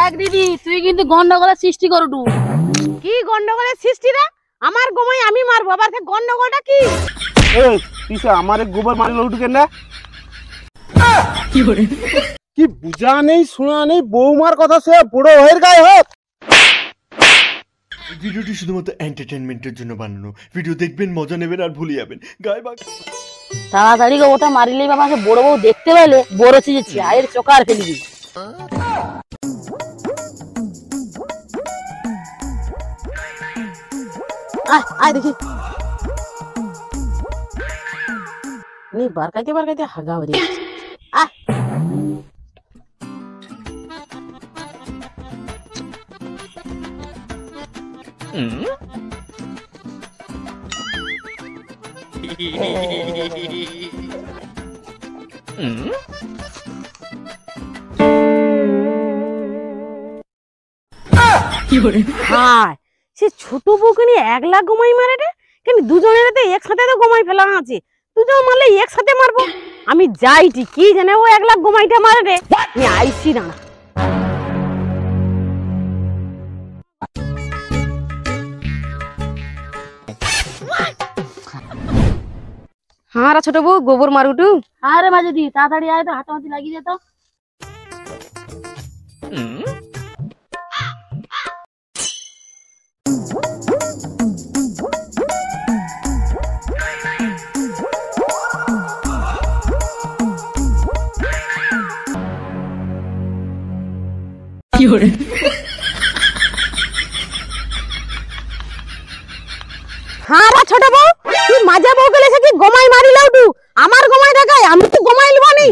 দেখ দিদি তুই কিন্তু গন্ডগোলের সৃষ্টি করুটু। কি গন্ডগোলের সৃষ্টি রে? আমার গোমাই আমি মারবো, আবার গন্ডগোলটা কি? এই পিছে আমারে গোবর মারি লউটু কেন? কি বুঝা নেই শোনা নেই, বৌমার কথা সে বড় হয়ের গায়ে হোক। ভিডিওটি শুধুমাত্র এন্টারটেইনমেন্টের জন্য বানানো। ভিডিও দেখবেন, মজা নেবেন আর ভুলে যাবেন। গায়ে বাগ তাড়াতাড়ি ওটা মারিলেই বাবাকে বড় বউ দেখতে পেলে বড় চিজেছি আয়ের চোকার ফেলি দিবি। আয় দেখি নি বারকাইতে বারকাইতে হাগা হয়ে যাচ্ছে। আয় সে ছোট বউকে নিয়ে 1 লাখ গোমাই মারে রে। কেন দুজনের একসাথে তো গোমাই ফেলা আছে, দুজন মারলে একসাথে মারবো। আমি যাই ঠিক কি জানে ও 1 লাখ গোমাইটা মারে রে। আমি আইছি না। হ্যাঁ রা ছোট বউ গোবর মারুটু। আরে মাঝে দি তাড়াতাড়ি আয় তো, হাতাহাতি লাগিয়ে দে তো। হ্যাঁ রা ছোট বউ তুই মাঝে বউ গেলে সে কি গোমাই মারি লাউটু? আমার গোমাই দেখাই, আমি তো গোমাই লিবানি।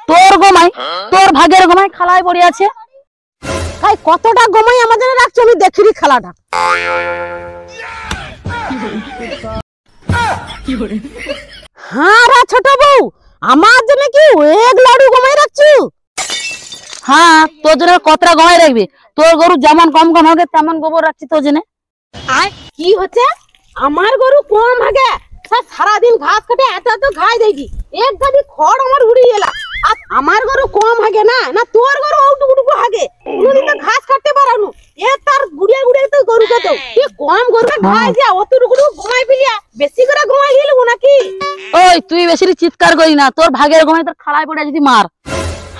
তোর গোমাই, তোর ভাগের গোমাই খালায় পড়ে আছে। তাই কতটা গোমাই আমাদের রাখছো আমি দেখিরি খালাটা। হ্যাঁ রা ছোট বউ আমার জন্য কি 1 লাড়ু গোমাই রাখছো? হ্যাঁ তোর জন্য কতটা গোমাই রাখবি? তোর গরু যেমন কম কম হবে তেমন গোবর রাখছি তোর জন্য। আয় কি হচ্ছে? আমার গরু কম ভাগে, সারা দিন ঘাস কাটে এত এত ঘাস দেইছি, এক গাদি খড় আমার উড়িয়ে এলা। আর আমার গরু কম ভাগে না না তোর গরু ওটুকু ভাগে, কোনদিন তো ঘাস কাটতে পারানু। এ তার গুড়িয়া গুড়িয়া তো গরু তো তুই কম গরুকে ঘাস দিয়া অতটুকু ঘুমাই ফেলিয়া বেশি করে ঘুমাই গেলু নাকি? ওই তুই বেশি চিৎকার করি না, তোর ভাগের ঘুমাই তোর খাড়ায় পড়ে যদি মার।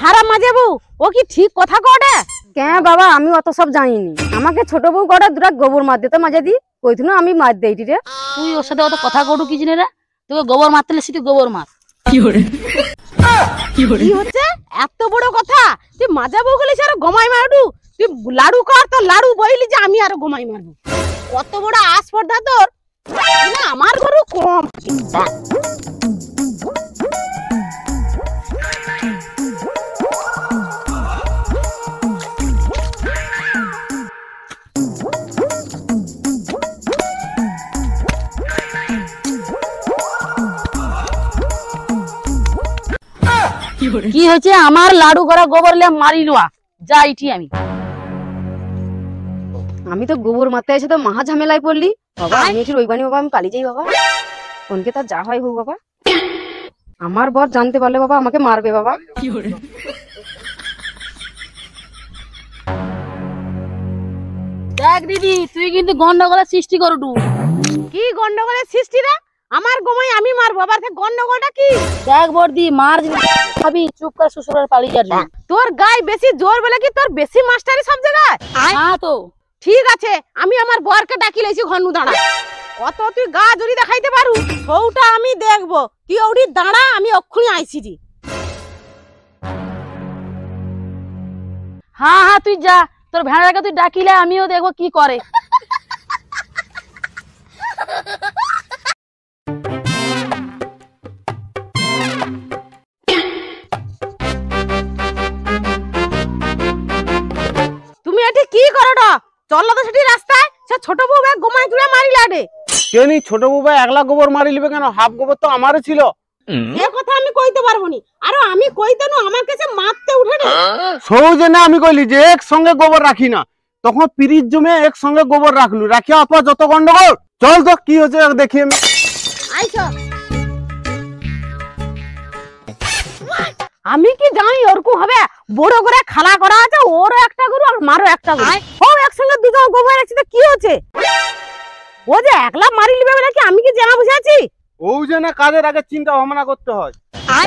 হারা মাঝে বউ ও কি ঠিক কথা কটে? কেন বাবা আমি অত সব জানিনি, আমাকে ছোট বউ কটা দুটা গোবর মার দিতে মাঝে দি কইছিল আমি মার দেই রে। তুই ওর সাথে অত কথা কটু কি জানি রে? তোকে গোবর মারতে লেছি তুই গোবর মার। কি হচ্ছে এত বড় কথা? তুই মাজা বউ গেলিস আর গোমাই মারডু? তুই লাড়ু কর তো লাড়ু বইলি যে আমি আর গোমাই মারবো। কত বড় আস্পর্ধা তোর না? আমার গরু কম। কি হয়েছে? আমার লাড়ু করা গোবর লে মারি লওয়া যাইটি। আমি তো গোবর মারতে এসে তো মহা ঝামেলায় পড়লি বাবা। আমি একটু রইবানি বাবা, আমি পালিয়ে যাই বাবা। কোনকে তার যা হয় হোক বাবা, আমার বর জানতে পারলে বাবা আমাকে মারবে বাবা। দেখ দিদি তুই কিন্তু গন্ডগোলের সৃষ্টি করুটু। কি গন্ডগোলের সৃষ্টি রে? আমার গোমাই আমি মারবো, আবার গন্ডগোলটা কি? দেখ বর্দি মার ভাবি চুপ করে শ্বশুরের পালিয়ে যাবি। তোর গায়ে বেশি জোর বলে কি তোর বেশি মাস্টারি সব জায়গায়? হ্যাঁ তো ঠিক আছে, আমি আমার বরকে ডাকি লাইছি ঘন্নু দাঁড়া। কত তুই গা জড়ি দেখাইতে পারু সৌটা আমি দেখবো। তুই ওডি দাঁড়া, আমি অক্ষুনি আইছি জি। হ্যাঁ হ্যাঁ তুই যা, তোর ভেড়াকে তুই ডাকিলে আমিও দেখবো কি করে। তুমি এটি কি করো? চলো তো সেটি রাস্তায়, সে ছোট বউ গোমাই তুলে মারিলা রে। কেনি ছোট বউ 1 লাখ গোবর মারি লিবে কেন? হাফ গোবর তো আমারই ছিল। এ কথা আমি কইতে পারবো নি, আর আমি কইতে না আমার কাছে মারতে উঠে না। সৌজে না আমি কইলি যে একসঙ্গে গোবর রাখি না, তখন পিরিত জমে একসঙ্গে গোবর রাখলু, রাখিয়া অপর যত গন্ডগোল। চল তো কি হচ্ছে দেখি আমি। আইছো আমি কি জানি ওরকম হবে? বড় করে খালা করা আছে, ওর একটা গরু মারো একটা করে। ও একসঙ্গে দুজন গোবর রাখছি তো কি হচ্ছে? ও যে একলা মারি লিবে বলে কি আমি কি জানা বুঝে আছি? ও যে না কাজের আগে চিন্তা ভাবনা করতে হয়।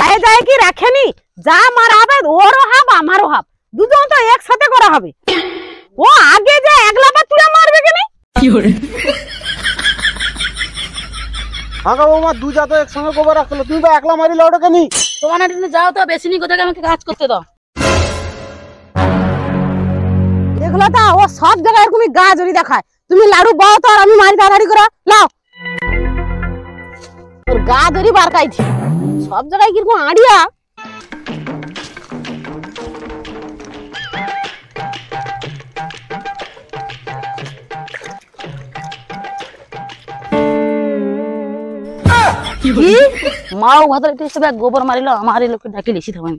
যায় যায় কি রাখেনি, যা মারা হবে ওরও হাব আমারও হাব, দুজন তো একসাথে করা হবে। ও আগে যে একলা বা তুলে মারবে কেন? আগা বৌমা দুজা তো একসঙ্গে গোবর রাখলো, তুমি তো একলা মারিলে ওটা কেন? তোমার না যাও তো, বেশি নি কোথায় আমাকে কাজ করতে দাও। দেখলো তা ও সব জায়গায় এরকমই গা জড়ি দেখায়। তুমি লাড়ু বাও তো আর আমি মারি তাড়াতাড়ি করে লাও। তোর গা জড়ি বারকাইছি সব জায়গায় কিরকম আড়িয়া। কি মাও ভাতের হিসেবে গোবর মারিল, আমার এই লোককে ডাকি লিখি থাকেন।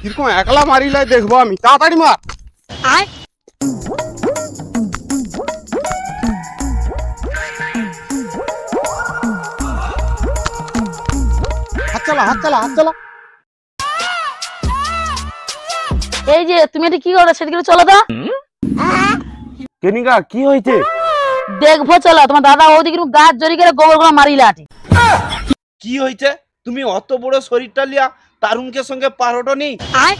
কিরকম একলা মারিলে দেখবো আমি, তাড়াতাড়ি মার। হাত চালা হাত চালা হাত চালা। এই যে তুমি এটা কি করো সেদিকে চলো তো। কেনিকা কি হয়েছে? দেখবো চলো, তোমার দাদা ওদিকে গাছ জড়ি করে গোবর গুলো মারিলে আটি। কি হয়েছে? তুমি অত বড় শরীরটা লিয়া তারুণকে সঙ্গে পারোটো নেই?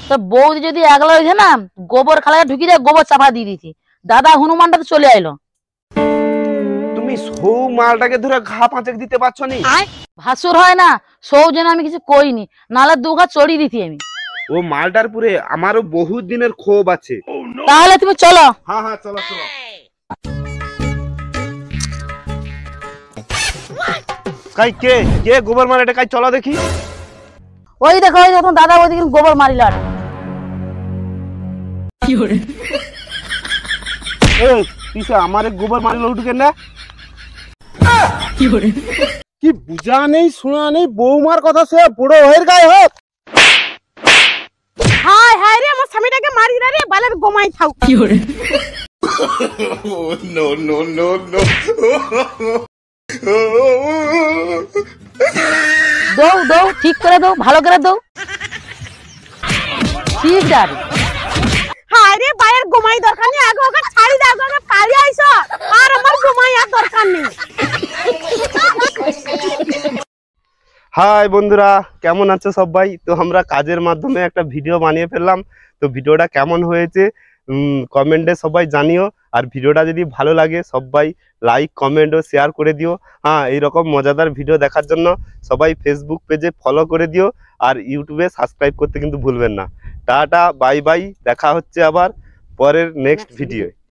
তো বৌদি যদি একলা হয়েছে না, গোবর খালায় ঢুকি দেয়, গোবর চাপা দিয়ে দিয়েছি। দাদা হনুমানটা তো চলে আইলো। তুমি সৌ মালটাকে ধরে ঘা পাঁচেক দিতে পারছো নি? ভাসুর হয় না, সৌ যেন আমি কিছু কইনি, নালে দু ঘা চড়িয়ে দিতি আমি। ও মালটার পুরে আমারও বহুত দিনের ক্ষোভ আছে। তাহলে তুমি চলো। হ্যাঁ হ্যাঁ চলো চলো। কাই কে কে গোবর মারে এটা কাই চলো দেখি। ওই দেখো ওই দেখো দাদা ওইদিকে গোবর মারিল আটি। পিছে আমারে গোবর মারিল উঠে না। কি বুঝা নেই শোনা নেই, বৌমার কথা সে বুড়ো হয়ে গায়ে হোক। হায় হায় রে আমার স্বামীটাকে মারি না রে, বালের গোমাই থাও। No, no, no, no. দৌ দৌ ঠিক করে দৌ, ভালো করে দৌ। ঠিক যাবে। হায় রে বালের গোমাই দরকার নেই, আগে ওকে ছাড়ি দাও, আগে পালিয়ে আইছো আর আমার গোমাই আর দরকার নেই। হাই বন্ধুরা, কেমন আছো সবাই? তো আমরা কাজের মাধ্যমে একটা ভিডিও বানিয়ে ফেললাম। তো ভিডিওটা কেমন হয়েছে কমেন্টে সবাই জানিও। আর ভিডিওটা যদি ভালো লাগে সবাই লাইক কমেন্ট ও শেয়ার করে দিও। হ্যাঁ, এইরকম মজাদার ভিডিও দেখার জন্য সবাই ফেসবুক পেজে ফলো করে দিও আর ইউটিউবে সাবস্ক্রাইব করতে কিন্তু ভুলবেন না। টাটা বাই বাই, দেখা হচ্ছে আবার পরের নেক্সট ভিডিও।